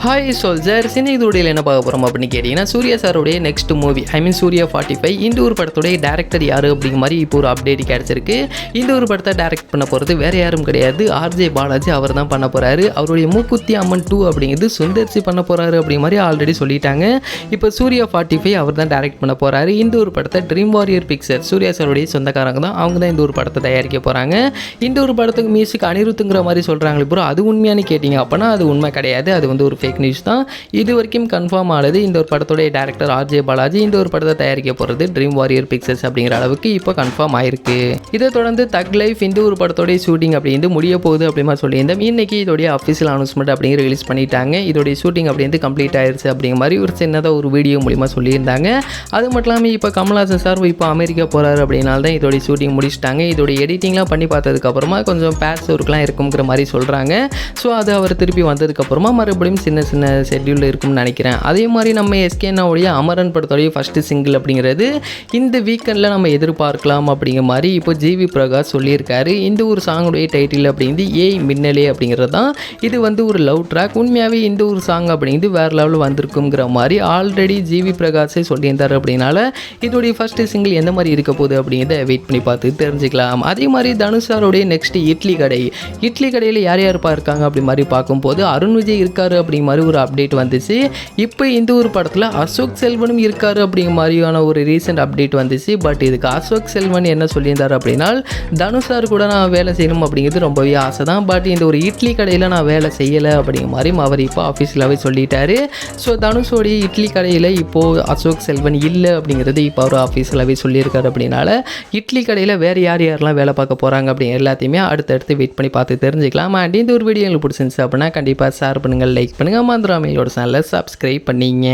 Hi soldiers, இந்த இதோடையில் என்ன பார்க்க போகிறோம் அப்படின்னு கேட்டிங்கன்னா, சூர்யா சாரோடைய நெக்ஸ்ட் மூவி சூர்யா 45 இந்த ஒரு படத்துடைய டேரக்டர் யார் அப்படிங்கிற மாதிரி இப்போ ஒரு அப்டேட் கிடச்சிருக்கு. இந்த ஒரு படத்தை டேரக்ட் பண்ண போகிறது வேறு யாரும் கிடையாது, ஆர்ஜே பாலாஜி அவர் தான் பண்ண போகிறாரு. அவருடைய மூக்குத்தி அம்மன் 2 அப்படிங்கிறது சுந்தர்சி பண்ண போகிறாரு அப்படிங்கிற மாதிரி ஆல்ரெடி சொல்லிட்டாங்க. இப்போ சூர்யா 45 அவர் தான் டேரக்ட் பண்ண போகிறாரு. இந்த ஒரு படத்தை ட்ரீம் வாரியர் பிக்சர் சூர்யா சாருடைய சொந்தக்காரங்க தான், அவங்க தான் இந்த ஒரு படத்தை தயாரிக்க போகிறாங்க. இந்த ஒரு படத்துக்கு மியூசிக் அனிருத்துங்கிற மாதிரி சொல்கிறாங்களே ப்ரோ, அது உண்மையானு கேட்டிங்க அப்படின்னா அது உண்மை கிடையாது, அது வந்து ஒரு ஃபேக் நியூஸ் தான். இது வரைக்கும் கன்ஃபார்ம் ஆனது இந்த ஒரு படத்துடைய டேரக்டர் ஆர்ஜே பாலாஜி இந்த ஒரு படத்தை தயாரிக்க போகிறது ட்ரீம் வாரியர் பிக்சர்ஸ் அப்படிங்கிற அளவுக்கு இப்போ கன்ஃபார்ம் ஆயிருக்கு. இதை தொடர்ந்து தக் லைஃப் இந்த ஒரு படத்தோடைய ஷூட்டிங் அப்படிந்து முடிய போகுது அப்படிமா சொல்லியிருந்தோம். இன்னைக்கு இதோடைய அஃபிஷியல் அனௌன்ஸ்மெண்ட் அப்படிங்கிற ரிலீஸ் பண்ணிட்டாங்க. இதோடைய ஷூட்டிங் அப்படிந்து கம்ப்ளீட் ஆயிடுச்சு அப்படிங்கிற மாதிரி ஒரு சின்னதாக ஒரு வீடியோ மூலிமா சொல்லியிருந்தாங்க. அது மட்டும் இல்லாமல் இப்போ கமல்ஹாசன் சார் இப்போ அமெரிக்கா போகிறாரு அப்படின்னால தான் இதோடைய ஷூட்டிங் முடிச்சிட்டாங்க. இதோடைய எடிட்டிங்லாம் பண்ணி பார்த்ததுக்கப்புறமா கொஞ்சம் பேட்ச் ஒர்க்லாம் இருக்குங்கிற மாதிரி சொல்கிறாங்க. ஸோ அது அவர் திருப்பி வந்ததுக்கப்புறமா மறுபடியும் சின்ன சின்ன ஷெட்யூலில் இருக்கும்னு நினைக்கிறேன். அதே மாதிரி நம்ம எஸ்கேனாவுடைய அமரன் படத்தோடைய ஃபஸ்ட்டு சிங்கிள் அப்படிங்கிறது இந்த வீக்கெண்டில் நம்ம எதிர்பார்க்கலாம் அப்படிங்கிற மாதிரி இப்போ ஜிவி பிரகாஷ் சொல்லியிருக்காரு. இந்த ஒரு சாங்குடைய டைட்டில் அப்படிங்கிறது ஏய் மின்னலே அப்படிங்கிறது தான். இது வந்து ஒரு லவ் ட்ராக். உண்மையாகவே இந்த ஒரு சாங் அப்படிங்கிறது வேறு லெவலில் வந்திருக்குங்கிற மாதிரி ஆல்ரெடி ஜிவி பிரகாஷே சொல்லியிருந்தார். அப்படின்னால இதோடைய ஃபஸ்ட்டு சிங்கிள் எந்த மாதிரி இருக்க போகுது அப்படிங்கிறத வெயிட் பண்ணி பார்த்து தெரிஞ்சுக்கலாம். அதே மாதிரி தனுஷாருடைய நெக்ஸ்ட் இட்லி கடையில் யார் யாருப்பா இருக்காங்க அப்படி மாதிரி பார்க்கும்போது அருண் விஜய் இருக்காரு அப்படிங்கிற மாதிரி ஒரு அப்டேட் வந்துச்சு. இப்போ இந்த ஒரு படத்தில் அசோக் செல்வனும் இருக்காரு அப்படிங்கிற மாதிரியான ஒரு ரீசெண்ட் அப்டேட் வந்துச்சு. பட் இதுக்கு அசோக் செல்வன் என்ன சொல்லியிருந்தார் அப்படின்னா, தனுஷார் கூட நான் வேலை செய்யணும் அப்படிங்கிறது ரொம்பவே ஆசை தான், பட் இந்த ஒரு இட்லி கடையில் நான் வேலை செய்யலை அப்படிங்கிற மாதிரி அவர் இப்போ ஆஃபீஸிலாகவே சொல்லிட்டாரு. ஸோ தனுஷோடைய இட்லி கடையில் இப்போது அசோக் செல்வன் இல்லை அப்படிங்கிறது இப்போ அவர் ஆஃபீஸிலாகவே சொல்லியிருக்காரு. அப்படின்னால இட்லி கடையில் வேறு யாரெல்லாம் வேலை பார்க்க போகிறாங்க அப்படிங்கிற எல்லாத்தையுமே அடுத்தடுத்து வெயிட் பண்ணி பார்த்து தெரிஞ்சுக்கலாம். அண்ட் இந்த ஒரு வீடியோ உங்களுக்கு பிடிச்சிருந்துச்சு அப்படின்னா கண்டிப்பாக ஷேர் பண்ணுங்கள், லைக் பண்ணுங்கள், மறந்துடாம என்னோட சேனலை சப்ஸ்கிரைப் பண்ணிங்க.